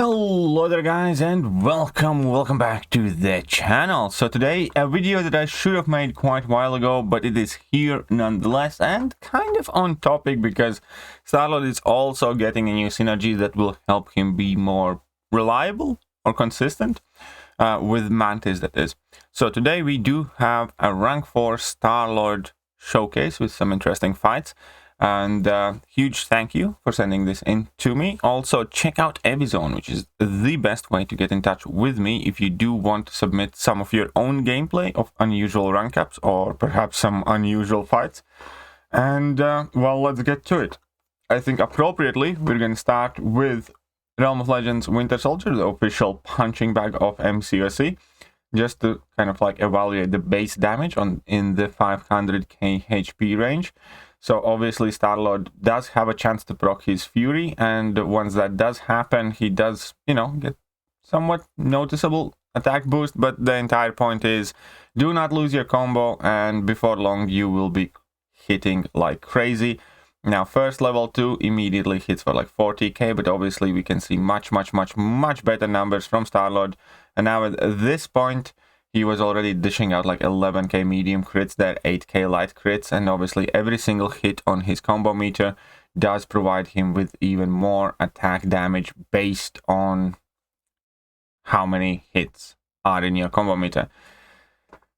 Hello there guys, and welcome back to the channel. So today a video that I should have made quite a while ago, but it is here nonetheless, and kind of on topic because Starlord is also getting a new synergy that will help him be more reliable or consistent with Mantis, that is. So today we do have a rank 4 Starlord showcase with some interesting fights. And huge thank you for sending this in to me. Also, check out Evizone, which is the best way to get in touch with me if you do want to submit some of your own gameplay of unusual rank ups or perhaps some unusual fights. And, well, let's get to it. I think appropriately, we're going to start with Realm of Legends Winter Soldier, the official punching bag of MCOC, just to kind of like evaluate the base damage in the 500k HP range. So obviously Starlord does have a chance to proc his Fury, and once that does happen, he does, you know, get somewhat noticeable attack boost, but the entire point is do not lose your combo, and before long you will be hitting like crazy. Now first level 2 immediately hits for like 40k, but obviously we can see much better numbers from Starlord, and now at this point he was already dishing out like 11k medium crits there, 8k light crits, and obviously every single hit on his combo meter does provide him with even more attack damage based on how many hits are in your combo meter.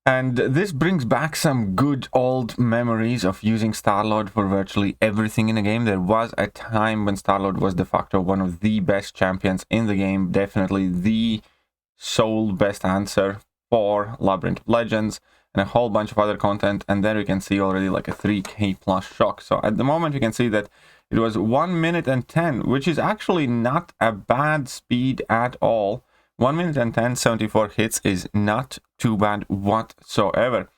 And this brings back some good old memories of using Starlord for virtually everything in the game. There was a time when Starlord was de facto one of the best champions in the game, definitely the sole best answer for Labyrinth of Legends and a whole bunch of other content, and then we can see already like a 3k plus shock. So at the moment you can see that it was 1 minute and 10, which is actually not a bad speed at all. 1 minute and 10, 74 hits is not too bad whatsoever.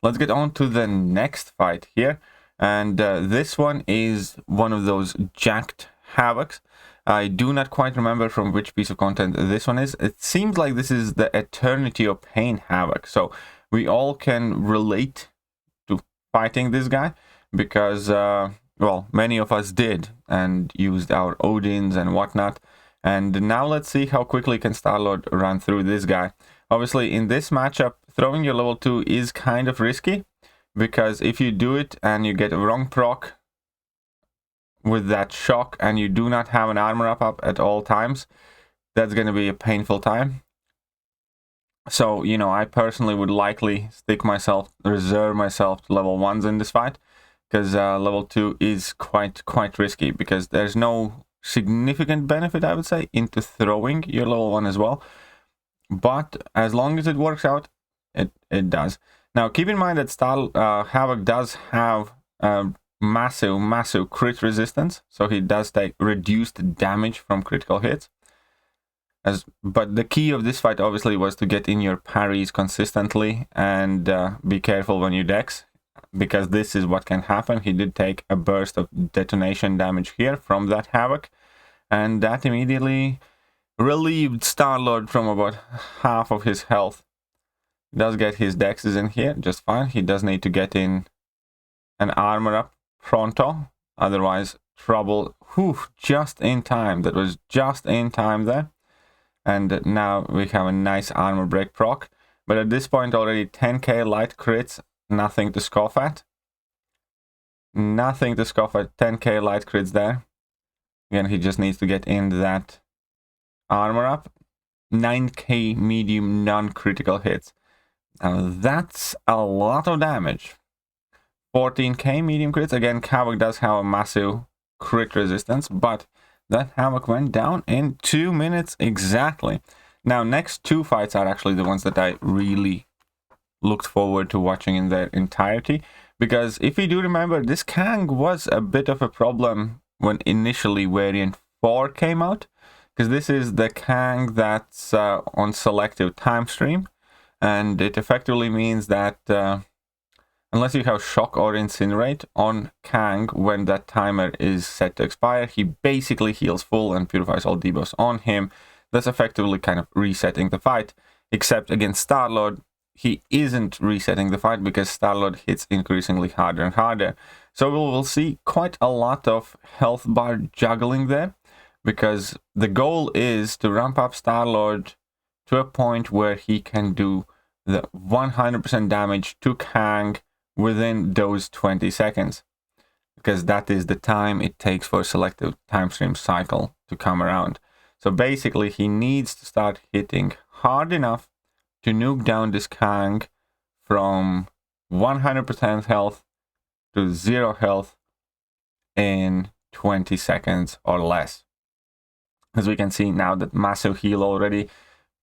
Let's get on to the next fight here, and this one is one of those jacked Havocs. I do not quite remember from which piece of content this one is. It seems like this is the Eternity of Pain Havoc. So we all can relate to fighting this guy because, well, many of us did and used our Odins and whatnot. And now let's see how quickly can Starlord run through this guy. Obviously, in this matchup, throwing your level 2 is kind of risky because if you do it and you get a wrong proc with that shock and you do not have an armor up at all times, that's going to be a painful time. So, you know, I personally would likely reserve myself to level 1s in this fight, because level 2 is quite risky, because there's no significant benefit, I would say, into throwing your level 1 as well. But as long as it works out, it does. Now, keep in mind that Havoc does have massive crit resistance, so he does take reduced damage from critical hits. But the key of this fight obviously was to get in your parries consistently and be careful when you dex, because this is what can happen. He did take a burst of detonation damage here from that Havoc, and that immediately relieved Starlord from about half of his health. He does get his dexes in here just fine. He does need to get in an armor up pronto, otherwise trouble. Whew, just in time. That was just in time there. And now we have a nice armor break proc, but at this point already 10k light crits, nothing to scoff at. Nothing to scoff at. 10k light crits there. Again, he just needs to get in that armor up. 9k medium non-critical hits. Now that's a lot of damage. 14k medium crits. Again, Havoc does have a massive crit resistance, but that Havoc went down in 2 minutes exactly. Now, next two fights are actually the ones that I really looked forward to watching in their entirety, because if you do remember, this Kang was a bit of a problem when initially variant 4 came out, because this is the Kang that's on selective time stream, and it effectively means that unless you have Shock or Incinerate on Kang when that timer is set to expire, he basically heals full and purifies all debuffs on him. That's effectively kind of resetting the fight, except against Starlord, he isn't resetting the fight because Starlord hits increasingly harder and harder. So we'll see quite a lot of health bar juggling there. because the goal is to ramp up Star-Lord to a point where he can do the 100% damage to Kang within those 20 seconds. Because that is the time it takes for a selective time stream cycle to come around. So basically, he needs to start hitting hard enough to nuke down this Kang from 100% health to 0 health in 20 seconds or less. As we can see now, that massive heal already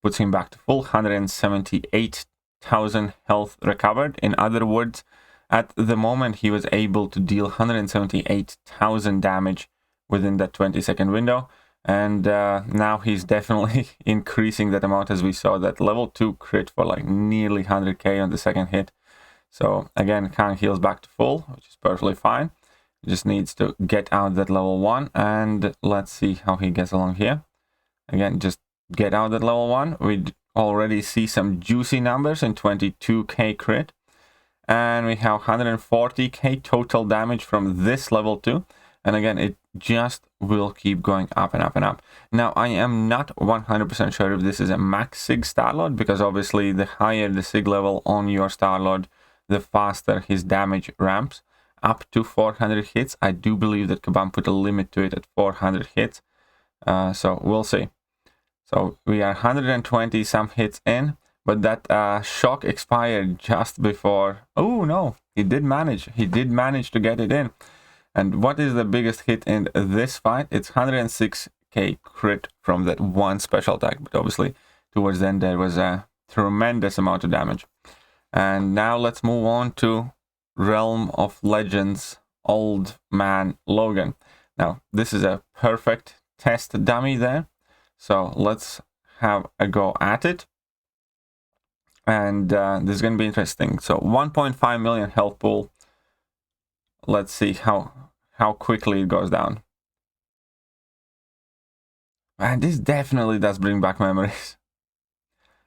puts him back to full 178,000 health recovered. In other words, at the moment he was able to deal 178,000 damage within that 20-second window. And now he's definitely increasing that amount, as we saw that level 2 crit for like nearly 100k on the second hit. So again, Kang heals back to full, which is perfectly fine. He just needs to get out that level 1, and let's see how he gets along here. Again, just get out that level 1. We already see some juicy numbers in 22k crit. And we have 140k total damage from this level 2. And again, it just will keep going up and up and up. Now, I am not 100% sure if this is a max Sig Star-Lord, because obviously the higher the Sig level on your Star-Lord, the faster his damage ramps up to 400 hits. I do believe that Kabam put a limit to it at 400 hits. So we'll see. So we are 120 some hits in. But that shock expired just before. Oh no, he did manage to get it in. And what is the biggest hit in this fight? It's 106k crit from that one special attack. But obviously, towards the end, there was a tremendous amount of damage. And now let's move on to Realm of Legends Old Man Logan. Now, this is a perfect test dummy there. So let's have a go at it. And this is going to be interesting. So 1.5 million health pool. Let's see how quickly it goes down. And this definitely does bring back memories.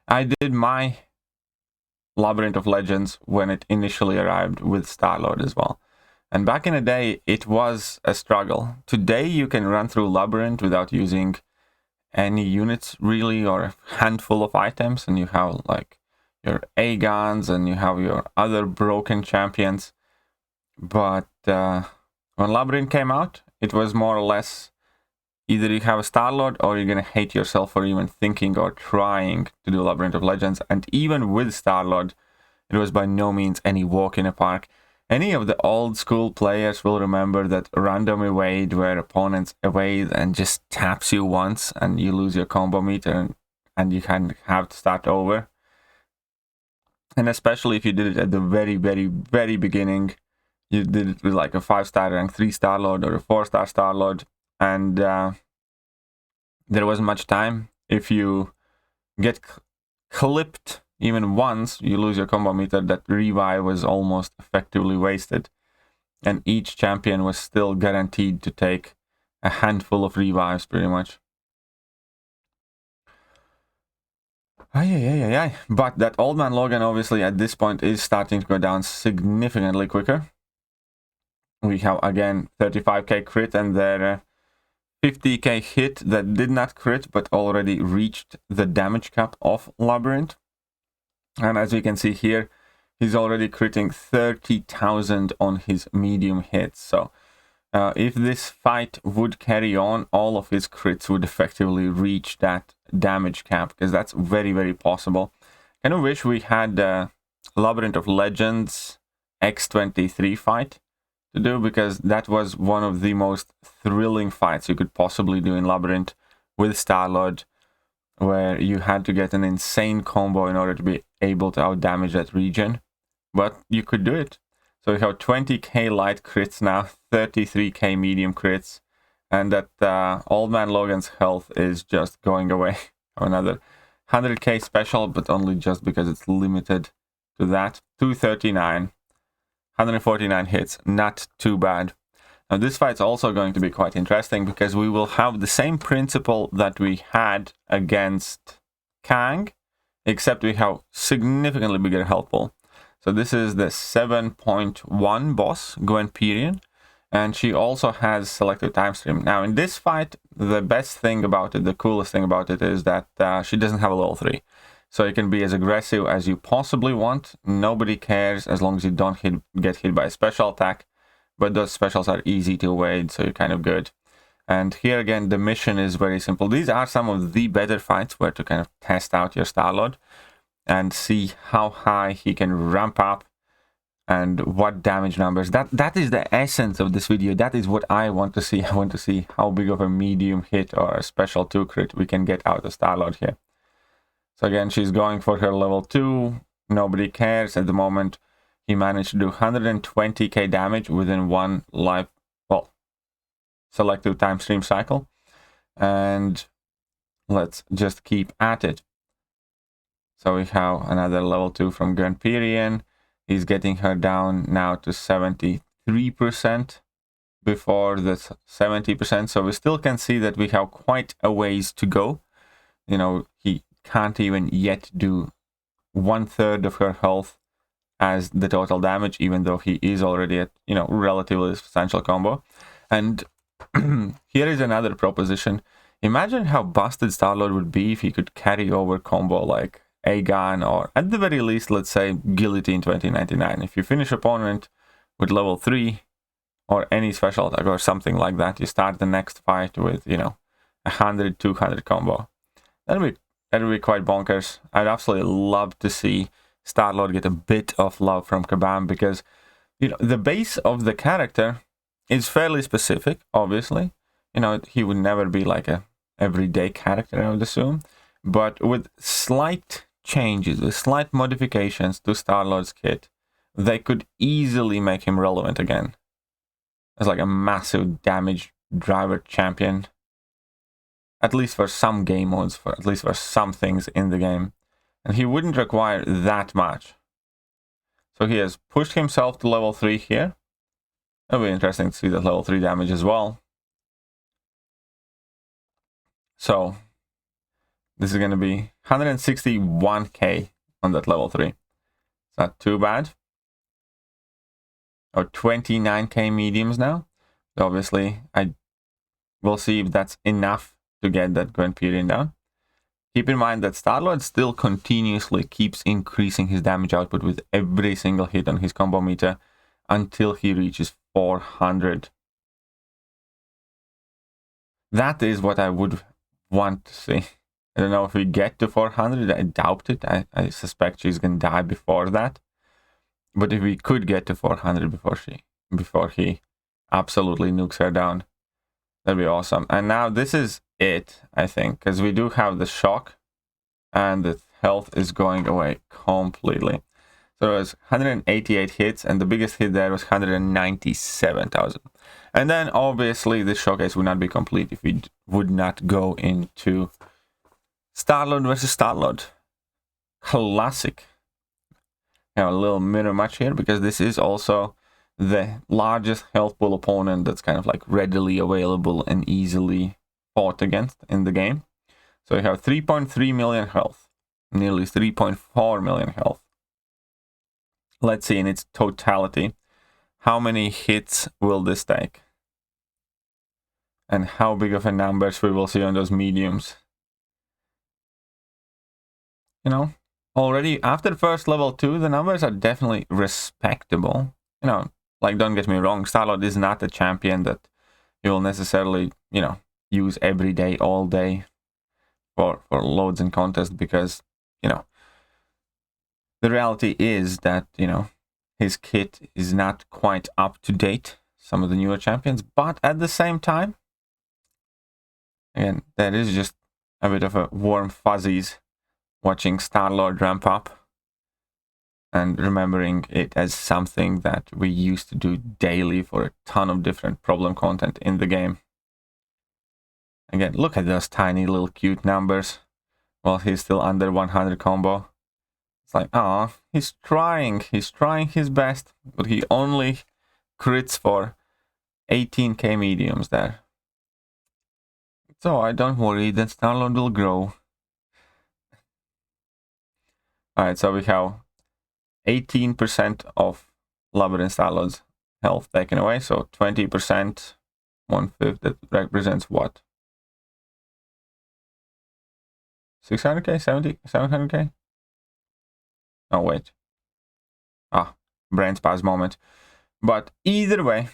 I did my Labyrinth of Legends when it initially arrived with Star-Lord as well. And back in the day, it was a struggle. Today, you can run through Labyrinth without using any units really, or a handful of items, and you have like your A-guns and you have your other broken champions. But when Labyrinth came out, it was more or less either you have a Star-Lord or you're gonna hate yourself for even thinking or trying to do Labyrinth of Legends. And even with Star-Lord, it was by no means any walk in a park. Any of the old school players will remember that random evade where opponents evade and just taps you once and you lose your combo meter and you kind of have to start over. And especially if you did it at the very, very, very beginning, you did it with like a 5-star rank 3-star Lord or a 4-star Star-Lord, and there wasn't much time. If you get clipped even once, you lose your combo meter. That revive was almost effectively wasted, and each champion was still guaranteed to take a handful of revives pretty much. But that Old Man Logan obviously at this point is starting to go down significantly quicker. We have again 35k crit and their 50k hit that did not crit but already reached the damage cap of Labyrinth. And as you can see here, he's already critting 30,000 on his medium hits. So if this fight would carry on, all of his crits would effectively reach that damage cap, because that's very, very possible. I kind of wish we had Labyrinth of Legends X23 fight to do, because that was one of the most thrilling fights you could possibly do in Labyrinth with Star-Lord, where you had to get an insane combo in order to be able to outdamage that region. But you could do it. So we have 20k light crits now, 33k medium crits, and that Old Man Logan's health is just going away. Another 100k special, but only just because it's limited to that. 239, 149 hits, not too bad. Now this fight's also going to be quite interesting, because we will have the same principle that we had against Kang, except we have significantly bigger health pool. So this is the 7.1 boss, Gwenperion, And she also has selective time stream. Now in this fight, the best thing about it, the coolest thing about it is that she doesn't have a level 3. So you can be as aggressive as you possibly want. Nobody cares as long as you don't get hit by a special attack. But those specials are easy to evade, so you're kind of good. And here again, the mission is very simple. These are some of the better fights where to kind of test out your Star-Lord and see how high he can ramp up and what damage numbers. That is the essence of this video. That is what I want to see. I want to see how big of a medium hit or a special 2 crit we can get out of Star-Lord here. So again, she's going for her level 2. Nobody cares at the moment. He managed to do 120k damage within one life, well, selective time stream cycle. And let's just keep at it. So we have another level 2 from Gunperion. He's getting her down now to 73% before the 70%. So we still can see that we have quite a ways to go. You know, he can't even yet do 1/3 of her health as the total damage, even though he is already at, you know, relatively substantial combo. And here is another proposition. Imagine how busted Star-Lord would be if he could carry over combo like Aegon, or at the very least, let's say Guillotine 2099. If you finish opponent with level 3 or any special attack or something like that, you start the next fight with, you know, 100, 200 combo. That'd be quite bonkers. I'd absolutely love to see Star-Lord get a bit of love from Kabam, because, you know, the base of the character is fairly specific, obviously. You know, he would never be like a everyday character, I would assume. But with slight changes, with slight modifications to Star-Lord's kit, they could easily make him relevant again as like a massive damage driver champion, at least for some game modes, at least for some things in the game. And he wouldn't require that much. So he has pushed himself to level 3 here. It'll be interesting to see that level 3 damage as well. So this is going to be 161k on that level 3. It's not too bad. Or 29k mediums now. So obviously, I will see if that's enough to get that Gunperion down. Keep in mind that Star-Lord still continuously keeps increasing his damage output with every single hit on his combo meter until he reaches 400. That is what I would want to see. I don't know if we get to 400. I doubt it. I suspect she's gonna die before that. But if we could get to 400 before he absolutely nukes her down, that'd be awesome. And now this is it, I think, because we do have the shock and the health is going away completely. So it was 188 hits, and the biggest hit there was 197,000. And then obviously the showcase would not be complete if we would not go into Star-Lord versus Star-Lord. Classic. Have a little mirror match here, because this is also the largest health pool opponent that's kind of like readily available and easily fought against in the game. So you have 3.3 million health, nearly 3.4 million health. Let's see in its totality, how many hits will this take? And how big of a numbers we will see on those mediums. You know, already after first level 2, the numbers are definitely respectable. You know, like, don't get me wrong, Star-Lord is not a champion that you will necessarily, you know, use every day, all day for loads and contests, because, you know, the reality is that, you know, his kit is not quite up to date, some of the newer champions, but at the same time, again, that is just a bit of a warm fuzzies watching Star-Lord ramp up and remembering it as something that we used to do daily for a ton of different problem content in the game. Again, look at those tiny little cute numbers while he's still under 100 combo. It's like, oh, he's trying his best, but he only crits for 18k mediums there. So I don't worry that Star-Lord will grow. Alright, so we have 18% of Labyrinth Star-Lord's health taken away. So 20%, 1/5, that represents what? 600k, 700k? Oh, wait. Brain spaz moment. But either way,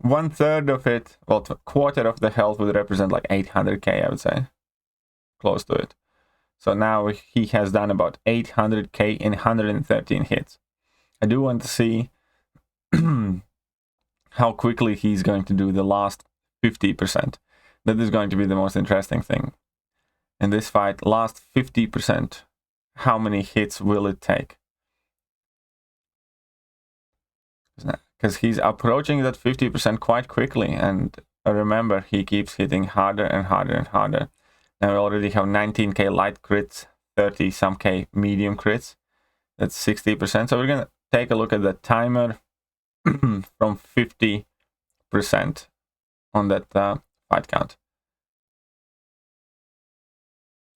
1/3 of it, well, a quarter of the health would represent like 800k, I would say. Close to it. So now he has done about 800k in 113 hits. I do want to see how quickly he's going to do the last 50%. That is going to be the most interesting thing. In this fight, last 50%, how many hits will it take? Because he's approaching that 50% quite quickly, and remember, he keeps hitting harder and harder and harder. Now we already have 19k light crits, 30 some k medium crits. That's 60%. So we're gonna take a look at the timer from 50% on that fight count.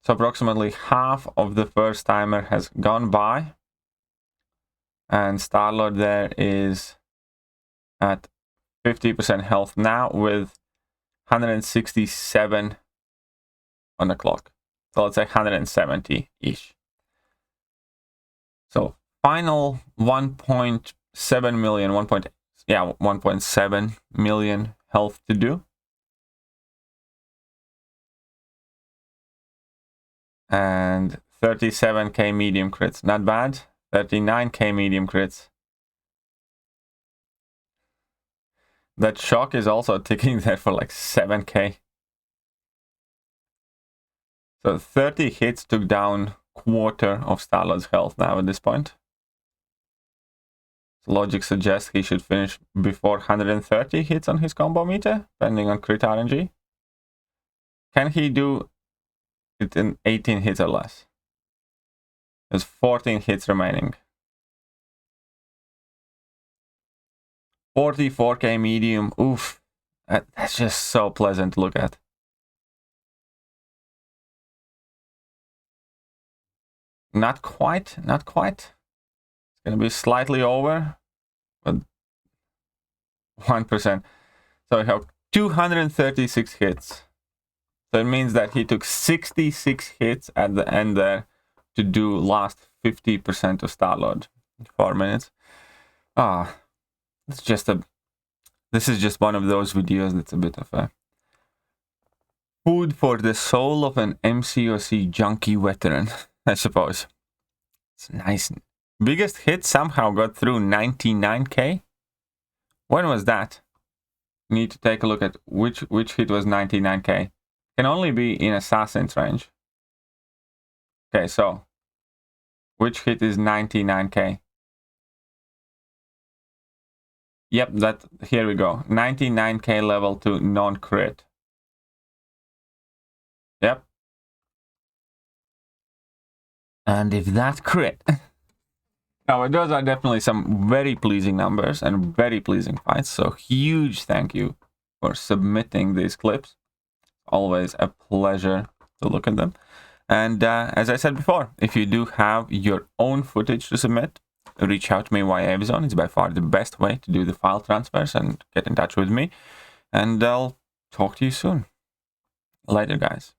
So approximately half of the first timer has gone by, and Star-Lord there is at 50% health now with 167 on the clock. So let's say 170-ish. So final 1.7 million, 1.7 million health to do. And 37k medium crits, not bad. 39k medium crits. That shock is also ticking there for like 7k. So 30 hits took down quarter of Star-Lord's health now at this point. So logic suggests he should finish before 130 hits on his combo meter, depending on crit RNG. Can he do it in 18 hits or less? There's 14 hits remaining. 44k medium, oof. That's just so pleasant to look at. Not quite, not quite. It's gonna be slightly over, but 1%. So we have 236 hits. So it means that he took 66 hits at the end there to do last 50% of Star-Lord in 4 minutes. It's just this is just one of those videos that's a bit of a food for the soul of an MCOC junkie veteran, I suppose. It's nice. Biggest hit somehow got through 99k. When was that? Need to take a look at which hit was 99k. Can only be in Assassin's range. Okay, so which hit is 99k? Yep, here we go. 99k level to non-crit. Yep. And if that crit... Now, those are definitely some very pleasing numbers and very pleasing fights. So huge thank you for submitting these clips. Always a pleasure to look at them. And as I said before, if you do have your own footage to submit, reach out to me via Amazon. It's by far the best way to do the file transfers and get in touch with me. And I'll talk to you soon. Later, guys.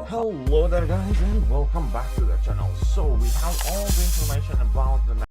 Hello there, guys, and welcome back to the channel. So we have all the information about the